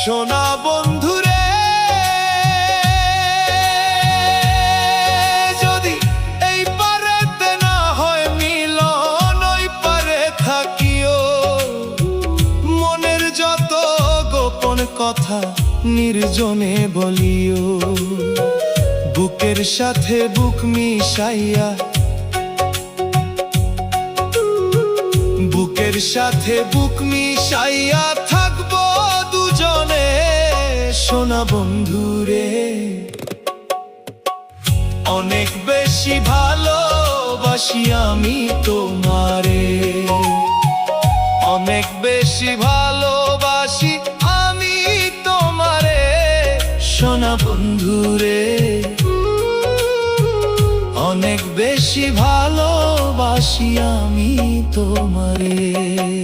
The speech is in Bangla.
সোনা বন্ধুরে, যদি এই পারেতে না হয় মিলন, ওই পারে থাকিও। মনের যত গোপন কথা নির্জনে বলিও। বুকের সাথে বুক মিশাইয়া, বুকের সাথে বুক মিশাইয়া থাকবো দুজনে সোনা বন্ধুরে। অনেক বেশি ভালোবাসি আমি তোমারে, অনেক বেশি ভালোবাসি আমি তোমারে সোনা বন্ধুরে। অনেক বেশি ভালোবাসি আমি তোমারে।